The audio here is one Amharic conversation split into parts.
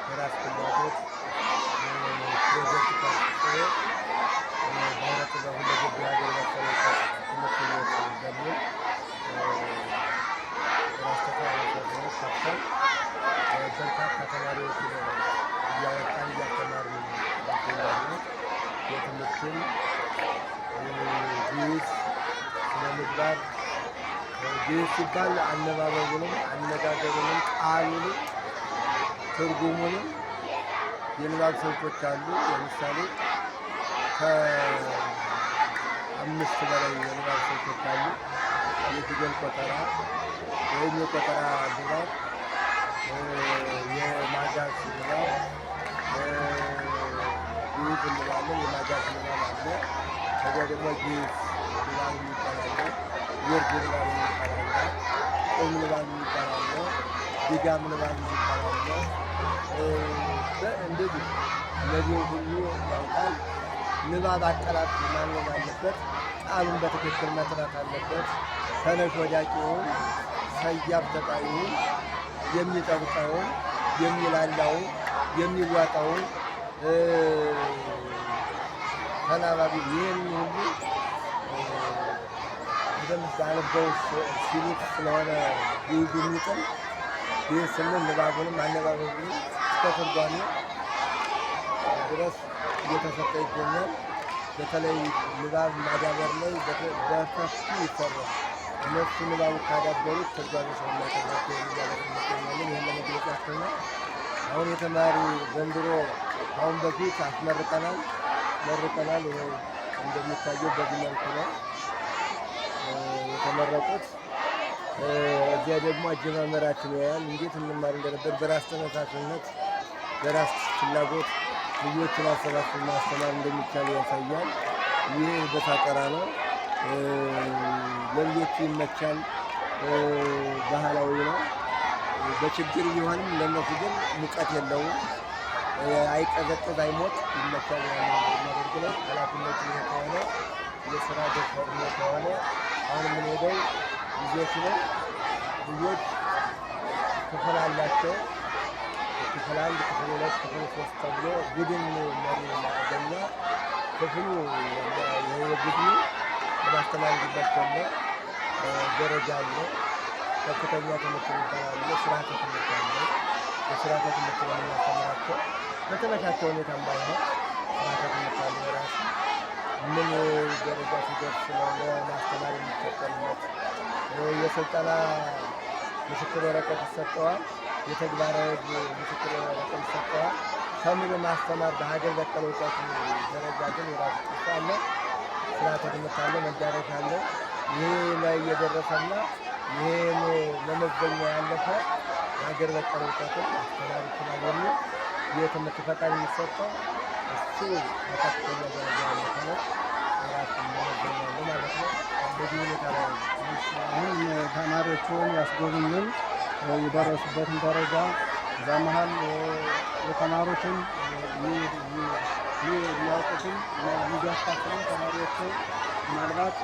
በራስ ፍላጎት ፕሮጀክት ቀርጾ በሁለት በሁለገብ የሀገር በቀል ትምህርት ቤት በሚል ራስ ተቋማት ከፍተን በርካታ ተማሪዎችን እያወጣን እያስተማርን እንገኛለን። የትምህርትን ግዕዝ፣ ስነ ምግባር ግዕዝ ሲባል አነባበቡንም አነጋገሩንም ቃሉንም ትርጉሙንም የንባብ ስልቶች አሉ። ለምሳሌ ከ5 በላይ የንባብ ስልቶች አሉ። የፊደል ቆጠራ ወይም የቆጠራ ንባብ፣ የማጋዝ ንባብ ግዕዝ እንላለን። የማጋዝ ንባብ አለ። ከዚያ ደግሞ ግዕዝ ንባብ የሚባል አለ። ወርድ ንባብ የሚባል አለ። ቁም ንባብ የሚባል አለ። ድጋም ንባብ የሚባል አለ። እንደዚህ እነዚህ ሁሉ ያውቃል። ንባብ አቀላጥ ማንበብ አለበት። ቃሉን በትክክል መጥራት አለበት። ተነሽ ወዳቂውን፣ ሰያፍ ተጣይውን፣ የሚጠብቀውን፣ የሚላላውን፣ የሚዋጣውን ተናባቢ ይህን ሁሉ በደንብ አነበው ሲሉት ስለሆነ ግዕዝ የሚጥል ግዕዝ ስንል ንባቡንም አነባበቡንም እስከ ትርጓሜ ድረስ እየተሰጠ ይገኛል። በተለይ ንባብ ማዳበር ላይ በሰፊው ይሰራል። እነሱ ንባቡ ካዳበሩት ትርጓሜ ስለማይጠቅማቸው የሚያደርግ ይገኛለን። ይህን ለመግለጽ ያክል አሁን የተማሪ ዘንድሮ አሁን በፊት አስመርቀናል። ይኸው እንደሚታየው በዚህ መልኩ ነው የተመረቁት። እዚያ ደግሞ አጀማመራችን ያያል እንዴት እንማር እንደነበር በራስ ተነሳሽነት በራስ ፍላጎት ልጆችን አሰባስቦ ማስተማር እንደሚቻል ያሳያል። ይህ በታጠራ ነው። ለልጆቹ ይመቻል። ባህላዊ ነው። በችግር ቢሆንም ለነሱ ግን ሙቀት የለውም። አይቀዘቅዝ፣ አይሞቅ፣ ይመቻል። የሚያደርግ ነው። ኃላፊነቱ ከሆነ የስራ ደፈር ከሆነ አሁን የምንሄደው ልጆች ነው። ልጆች ክፍል አላቸው። ክፍል 1፣ ክፍል 2፣ ክፍል 3 ተብሎ ቡድን መሪ ማገኛ ክፍሉ የቡድኑ በማስተማርበት ደረጃ አለ። ከፍተኛ ትምህርት የሚባል አለ። ስርዓተ ትምህርት አለ። የስርዓተ ትምህርት ነው የምናስተምራቸው። በተመቻቸ ሁኔታ ባይሆን ስርዓተ ትምህርት አለ። ራሱ ምን ደረጃ ሲደርስ ነው ለማስተማር የሚጠቀምበት። የስልጠና ምስክር ወረቀት ይሰጠዋል። የተግባራዊ ምስክር ወረቀት ይሰጠዋል። ተምሮ ማስተማር በሀገር በቀል እውቀት ደረጃ ግን የራሱ ቅርጽ አለ። ስርዓተ ትምህርት አለ። መዳረሻ አለ። ይሄ ላይ የደረሰና ይሄን ለመዘኛ ያለፈ ሀገር በቀል እውቀትን ማስተማር ይችላል የሚል የትምህርት ፈቃድ የሚሰጠው እሱ በከፍተኛ ደረጃ ያለፈ ነው። ራሱ መመዘኛ ያለ ማለት ነው። በዚህ ሁኔታ ላይ አሁን ተማሪዎቹን ያስጎብኙን የደረሱበትን ደረጃ እዛ መሀል የተማሩትን የሚያውቁትን እንዲያካፍሉ ተማሪዎቹ ምናልባት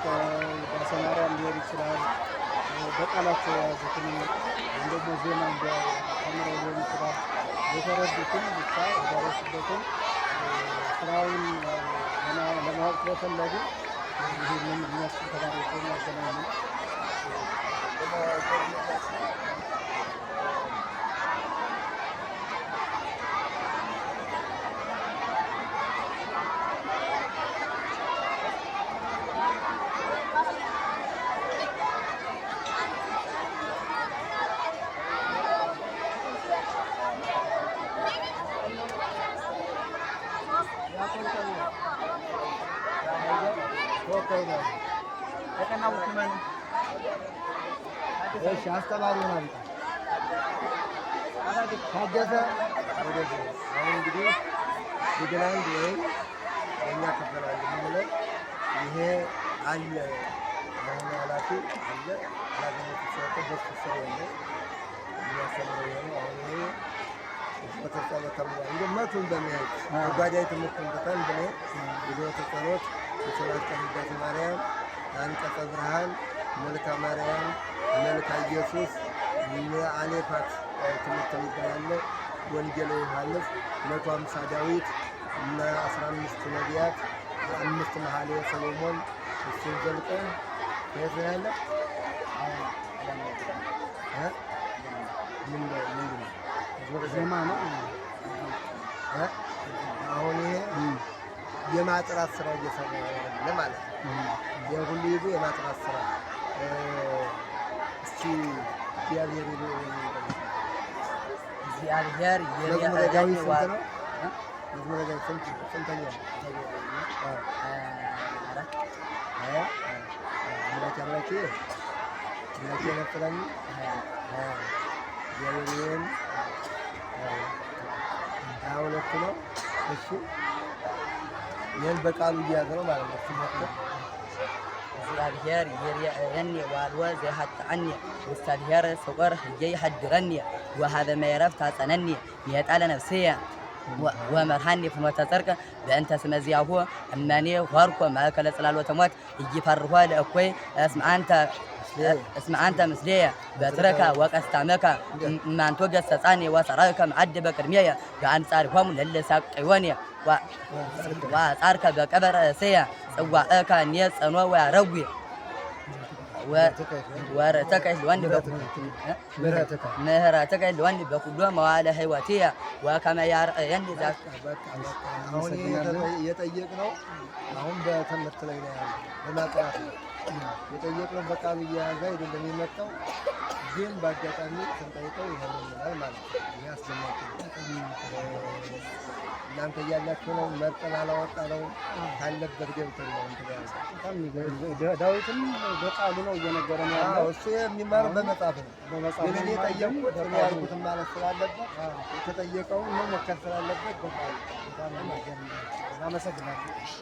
በሰማሪያም ሊሆን ይችላል፣ በቃላቸው የያዙትን እንደሞ ዜና ተምረው ሊሆን ይችላል። የተረዱትን ብቻ የደረሱበትን ስራውን ለማወቅ ስለፈለጉ ይህንን የሚያስችል ተማሪዎችን ያገናኙ አስተማሪውን አምጣ ታገሰ። አሁን እንግዲህ ዲግላንድ ወይም በእኛ ክፍል አለ የምንለው ይሄ አለ። አሁን ኃላፊ አለ ኃላፊነት ሲሰጥ በሱ ስር ያለ የሚያስተምረው የሆነው አሁን ይሄ በተጻፈ ተምሯል። እንደ መቱን በሚያዩት ተጓዳኝ ትምህርትን በተን ብሎ የዘወትር ጸሎት፣ የሰላት ቀን ውዳሴ ማርያም፣ አንቀጸ ብርሃን፣ መልካ ማርያም፣ መልካ ኢየሱስ፣ አሌፋት ትምህርት የሚባል አለ። ወንጌል ዮሐንስ 150 ዳዊት እና 15 ነቢያት 5 መኃልየ ሰሎሞን እሱን ዘልቀን የት ነው ያለ? ዜማ ነው። አሁን ይሄ የማጥራት ስራ እየሰራ ያለ ማለት ነው። የሁሉ ይዞ የማጥራት ስራ እስቲ እግዚአብሔር መዝሙረ ዳዊት ስንት ነው? መዝሙረ ዳዊት ስንተኛ? አምላኬ ነፍረኝ እግዚአብሔርን 22 ነው። እሺ ይህን በቃሉ እያያዘ ነው ማለት ነው። እግዚአብሔር ይርየኒ ዋልወ ዘይሃጥዐኒ ውስተ ብሔር ፍቁር ህየይ ይሐድረኒ ወሀበ መዕረፍ ታጸነኒ ሜጣለ ነፍስየ ወመርሃኒ ፍኖተ ጽድቅ በእንተ ስመ ዚአሁ እመኔ ሆርኮ ማእከለ ጽላሎተ ሞት ኢይፈርሆ ለእኩይ እስመ አንተ ምስሌየ በትረከ ወቀስታመከ እማንቶ ገሰጻኒ ወሰራከ መዓድ በቅድሜየ በአንጻሪሆሙ ለእለ ሳቅዮኒ ወአጻርከ በቀበረ እሴየ ጽዋዕከ ኔጸኖ ወያረዊ ወረተከ ለወንድ በኩሎ መዋዕለ ሕይወትየ ወከመ ያርአየኒ ዛት አሁን የጠየቅነው አሁን በትምህርት ላይ ነው ያለው፣ በማጥራት ነው የጠየቅነው። በቃሉ እየያዘ አይደለም የመጣው፣ ግን በአጋጣሚ ስንጠይቀው ይሄንን ይላል ማለት ነው። ይሄ አስደናቂ ነው። እናንተ እያላችሁ ነው መርጠን አላወጣነው ካለበት ገብተን ነው እንትን ዳዊትም በቃሉ ነው እየነገረን ያለው። እሱ የሚማረው በመጽሐፍ ነው። ግን እኔ ጠየቅኩት እኔ ያልኩትን ማለት ስላለበት የተጠየቀውን መሞከር ስላለበት በቃሉ አመሰግናለሁ።